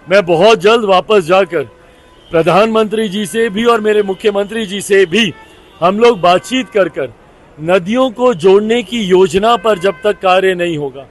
मैं बहुत जल्द वापस जाकर प्रधानमंत्री जी से भी और मेरे मुख्यमंत्री जी से भी हम लोग बातचीत कर नदियों को जोड़ने की योजना पर जब तक कार्य नहीं होगा,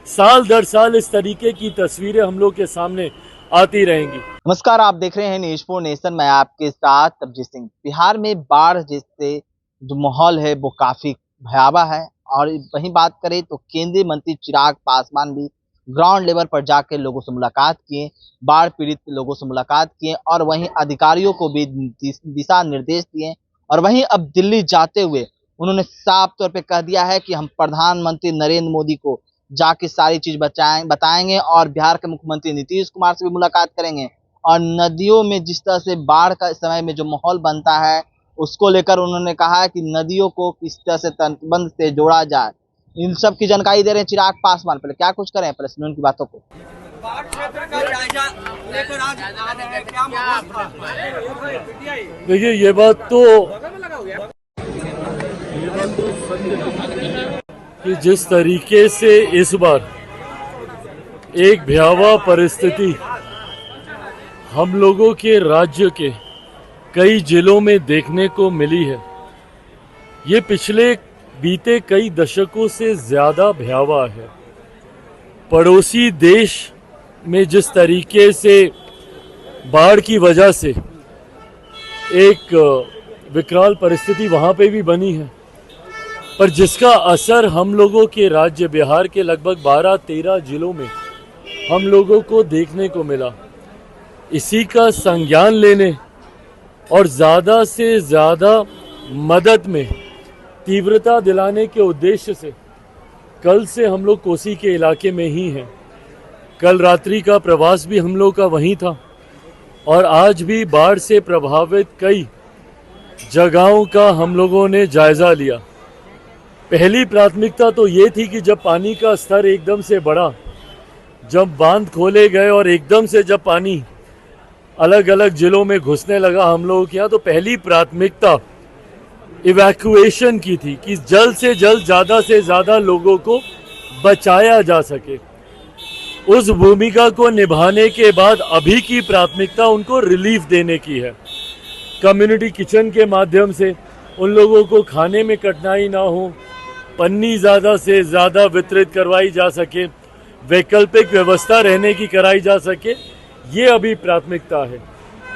साल दर साल इस तरीके की तस्वीरें हम लोग के सामने आती रहेंगी। नमस्कार, आप देख रहे हैं न्यूज़ फॉर नेशन। मैं आपके साथ तबजीत सिंह। बिहार में बाढ़ जैसे जो माहौल है वो काफी भयावह है। और वहीं बात करें तो केंद्रीय मंत्री चिराग पासवान भी ग्राउंड लेवल पर जाकर लोगों से मुलाकात किए, बाढ़ पीड़ित लोगों से मुलाकात किए और वहीं अधिकारियों को भी दिशा निर्देश दिए। और वहीं अब दिल्ली जाते हुए उन्होंने साफ तौर पे कह दिया है कि हम प्रधानमंत्री नरेंद्र मोदी को जाके सारी चीज बताएंगे और बिहार के मुख्यमंत्री नीतीश कुमार से भी मुलाकात करेंगे। और नदियों में जिस तरह से बाढ़ का समय में जो माहौल बनता है उसको लेकर उन्होंने कहा है कि नदियों को किस तरह से तटबंध से जोड़ा जाए। इन सब की जानकारी दे रहे हैं चिराग पासवान। पहले क्या कुछ करें, पहले सुनो उनकी बातों को। देखिए, ये बात तो कि जिस तरीके से इस बार एक भयावह परिस्थिति हम लोगों के राज्य के कई जिलों में देखने को मिली है, ये पिछले बीते कई दशकों से ज्यादा भयावह है। पड़ोसी देश में जिस तरीके से बाढ़ की वजह से एक विकराल परिस्थिति वहां पे भी बनी है, पर जिसका असर हम लोगों के राज्य बिहार के लगभग 12-13 जिलों में हम लोगों को देखने को मिला, इसी का संज्ञान लेने और ज़्यादा से ज़्यादा मदद में तीव्रता दिलाने के उद्देश्य से कल से हम लोग कोसी के इलाके में ही हैं। कल रात्रि का प्रवास भी हम लोग का वहीं था और आज भी बाढ़ से प्रभावित कई जगहों का हम लोगों ने जायज़ा लिया। पहली प्राथमिकता तो ये थी कि जब पानी का स्तर एकदम से बढ़ा, जब बांध खोले गए और एकदम से जब पानी अलग अलग जिलों में घुसने लगा हम लोगों के यहाँ, तो पहली प्राथमिकता इवैक्यूएशन की थी कि जल्द से जल्द ज़्यादा से ज़्यादा लोगों को बचाया जा सके। उस भूमिका को निभाने के बाद अभी की प्राथमिकता उनको रिलीफ देने की है। कम्युनिटी किचन के माध्यम से उन लोगों को खाने में कठिनाई ना हो, पन्नी ज़्यादा से ज़्यादा वितरित करवाई जा सके, वैकल्पिक व्यवस्था रहने की कराई जा सके, ये अभी प्राथमिकता है।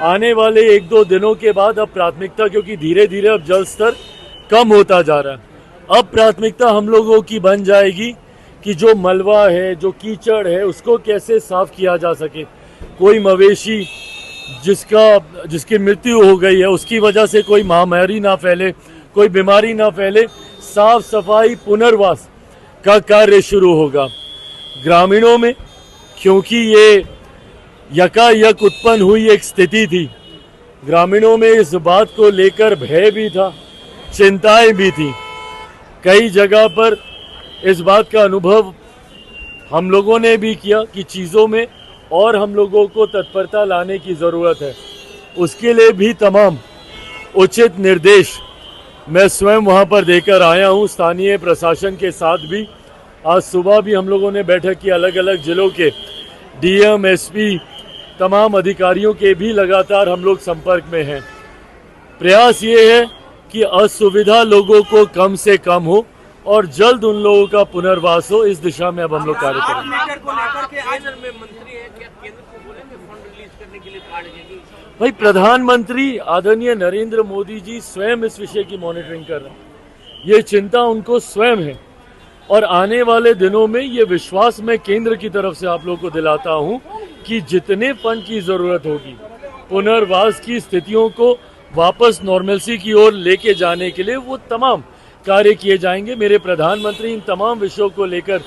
आने वाले 1-2 दिनों के बाद अब प्राथमिकता, क्योंकि धीरे धीरे अब जल स्तर कम होता जा रहा है, अब प्राथमिकता हम लोगों की बन जाएगी कि जो मलबा है, जो कीचड़ है, उसको कैसे साफ किया जा सके। कोई मवेशी जिसकी मृत्यु हो गई है उसकी वजह से कोई महामारी ना फैले, कोई बीमारी ना फैले, साफ सफाई पुनर्वास का कार्य शुरू होगा। ग्रामीणों में क्योंकि ये यकायक उत्पन्न हुई एक स्थिति थी, ग्रामीणों में इस बात को लेकर भय भी था, चिंताएं भी थी। कई जगह पर इस बात का अनुभव हम लोगों ने भी किया कि चीज़ों में और हम लोगों को तत्परता लाने की ज़रूरत है। उसके लिए भी तमाम उचित निर्देश मैं स्वयं वहाँ पर देकर आया हूँ, स्थानीय प्रशासन के साथ भी। आज सुबह भी हम लोगों ने बैठक की, अलग अलग जिलों के डीएम, एसपी, तमाम अधिकारियों के भी लगातार हम लोग संपर्क में हैं। प्रयास ये है कि असुविधा लोगों को कम से कम हो और जल्द उन लोगों का पुनर्वास हो। इस दिशा में अब हम लोग कार्य करेंगे। भाई, प्रधानमंत्री आदरणीय नरेंद्र मोदी जी स्वयं इस विषय की मॉनिटरिंग कर रहे हैं। ये चिंता उनको स्वयं है और आने वाले दिनों में ये विश्वास मैं केंद्र की तरफ से आप लोगों को दिलाता हूं कि जितने फंड की जरूरत होगी, पुनर्वास की स्थितियों को वापस नॉर्मलसी की ओर लेके जाने के लिए वो तमाम कार्य किए जाएंगे। मेरे प्रधानमंत्री इन तमाम विषयों को लेकर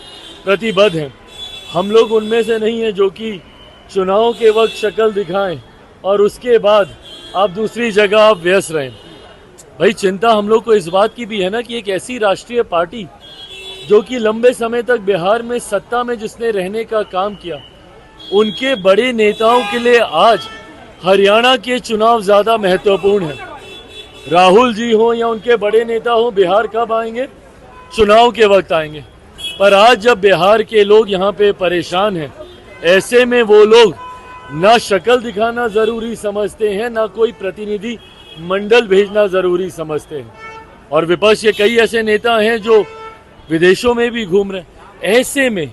प्रतिबद्ध हैं। हम लोग उनमें से नहीं हैं जो कि चुनाव के वक्त शक्ल दिखाएं और उसके बाद आप दूसरी जगह आप व्यस्त रहें। भाई, चिंता हम लोग को इस बात की भी है ना कि एक ऐसी राष्ट्रीय पार्टी जो कि लंबे समय तक बिहार में सत्ता में जिसने रहने का काम किया, उनके बड़े नेताओं के लिए आज हरियाणा के चुनाव ज़्यादा महत्वपूर्ण है। राहुल जी हो या उनके बड़े नेता हो, बिहार कब आएंगे? चुनाव के वक्त आएंगे। पर आज जब बिहार के लोग यहाँ पे परेशान हैं, ऐसे में वो लोग ना शक्ल दिखाना जरूरी समझते हैं, ना कोई प्रतिनिधि मंडल भेजना जरूरी समझते हैं। और विपक्ष के कई ऐसे नेता हैं जो विदेशों में भी घूम रहे हैं। ऐसे में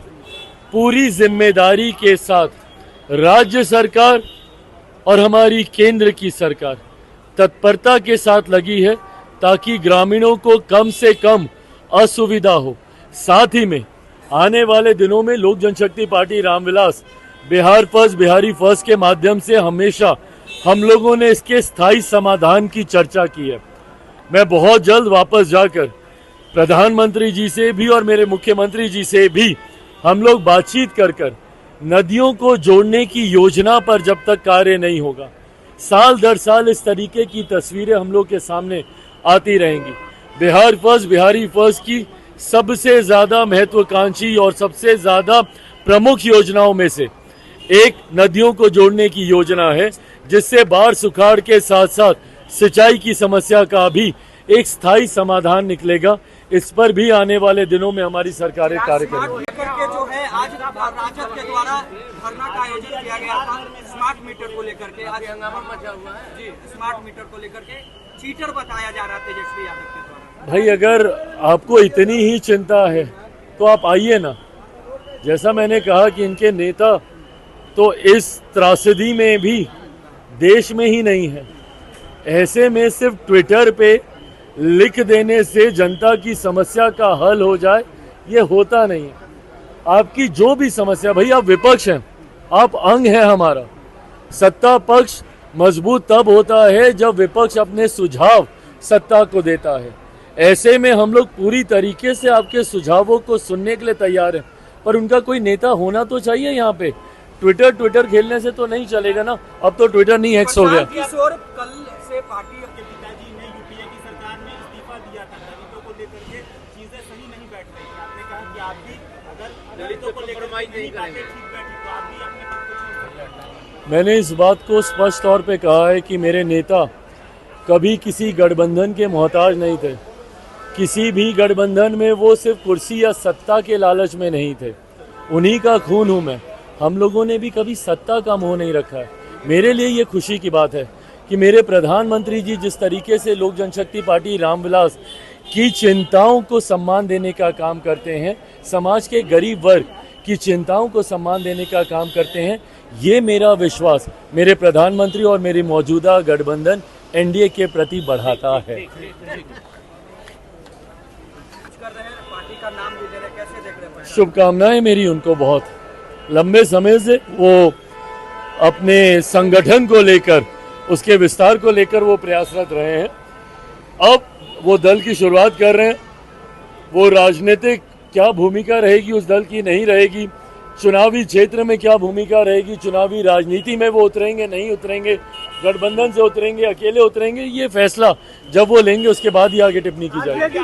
पूरी जिम्मेदारी के साथ राज्य सरकार और हमारी केंद्र की सरकार तत्परता के साथ लगी है ताकि ग्रामीणों को कम से कम असुविधा हो। साथ ही में आने वाले दिनों में Lok Janshakti party Ramvilas Bihar first Bihari first के माध्यम से हमेशा हम लोगों ने इसके स्थायी समाधान की चर्चा की है। मैं बहुत जल्द वापस जाकर प्रधानमंत्री जी से भी और मेरे मुख्यमंत्री जी से भी हम लोग बातचीत कर नदियों को जोड़ने की योजना पर जब तक कार्य नहीं होगा, साल दर साल इस तरीके की तस्वीरें हम लोग के सामने आती रहेंगी। बिहार फर्स्ट बिहारी फर्स्ट की सबसे ज्यादा महत्वाकांक्षी और सबसे ज्यादा प्रमुख योजनाओं में से एक नदियों को जोड़ने की योजना है, जिससे बाढ़ सुखाड़ के साथ साथ सिंचाई की समस्या का भी एक स्थायी समाधान निकलेगा। इस पर भी आने वाले दिनों में हमारी सरकारें कार्य करेंगी। करके जो है आज राजद के द्वारा धरना का आयोजन किया गया था स्मार्ट मीटर को लेकर के। आज हंगामा मचा हुआ है जी, स्मार्ट मीटर को लेकर के चीटर बताया जा रहा तेजस्वी यादव के द्वारा। भाई अगर आपको इतनी ही चिंता है तो आप आइए ना। जैसा मैंने कहा कि इनके नेता तो इस त्रासदी में भी देश में ही नहीं है। ऐसे में सिर्फ ट्विटर पे लिख देने से जनता की समस्या का हल हो जाए, ये होता नहीं है। आपकी जो भी समस्या, भाई आप विपक्ष हैं, आप अंग हैं हमारा। सत्ता पक्ष मजबूत तब होता है जब विपक्ष अपने सुझाव सत्ता को देता है। ऐसे में हम लोग पूरी तरीके से आपके सुझावों को सुनने के लिए तैयार हैं, पर उनका कोई नेता होना तो चाहिए यहाँ पे। ट्विटर खेलने से तो नहीं चलेगा ना। अब तो ट्विटर नहीं एक्स हो गया। कल से पार्टी के पिताजी ने यूपीए की सरकार में इस्तीफा दिया था, दलितों को लेकर के चीजें सही नहीं बैठ रही है। आपने कहा कि आप भी अगर दलितों को लेकर नहीं बैठे ठीक बैठी तो आप भी अपने पद को छोड़ सकते हैं। मैंने इस बात को स्पष्ट तौर पे कहा है कि मेरे नेता कभी किसी गठबंधन के मोहताज नहीं थे। किसी भी गठबंधन में वो सिर्फ कुर्सी या सत्ता के लालच में नहीं थे। उन्हीं का खून हूँ मैं। हम लोगों ने भी कभी सत्ता का मोह नहीं रखा है। मेरे लिए ये खुशी की बात है कि मेरे प्रधानमंत्री जी जिस तरीके से लोक जनशक्ति पार्टी रामविलास की चिंताओं को सम्मान देने का काम करते हैं, समाज के गरीब वर्ग की चिंताओं को सम्मान देने का काम करते हैं, ये मेरा विश्वास मेरे प्रधानमंत्री और मेरी मौजूदा गठबंधन एनडीए के प्रति बढ़ाता है। शुभकामनाएं मेरी उनको। बहुत लंबे समय से वो अपने संगठन को लेकर, उसके विस्तार को लेकर वो प्रयासरत रहे हैं। अब वो दल की शुरुआत कर रहे हैं। वो राजनीतिक क्या भूमिका रहेगी उस दल की नहीं रहेगी, चुनावी क्षेत्र में क्या भूमिका रहेगी, चुनावी राजनीति में वो उतरेंगे नहीं उतरेंगे, गठबंधन से उतरेंगे अकेले उतरेंगे, ये फैसला जब वो लेंगे उसके बाद ही आगे टिप्पणी की जाएगी।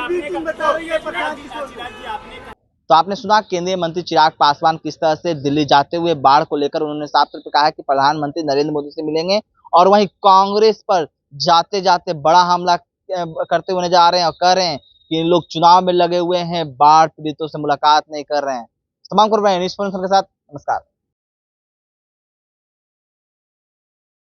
तो आपने सुना केंद्रीय मंत्री चिराग पासवान किस तरह से दिल्ली जाते हुए बाढ़ को लेकर उन्होंने साफ तौर पर कहा कि प्रधानमंत्री नरेंद्र मोदी से मिलेंगे, और वहीं कांग्रेस पर जाते जाते बड़ा हमला करते हुए नजर आ रहे हैं और कह रहे हैं कि इन लोग चुनाव में लगे हुए हैं, बाढ़ पीड़ितों से मुलाकात नहीं कर रहे हैं। तमाम खबरें न्यूज़ के साथ। नमस्कार।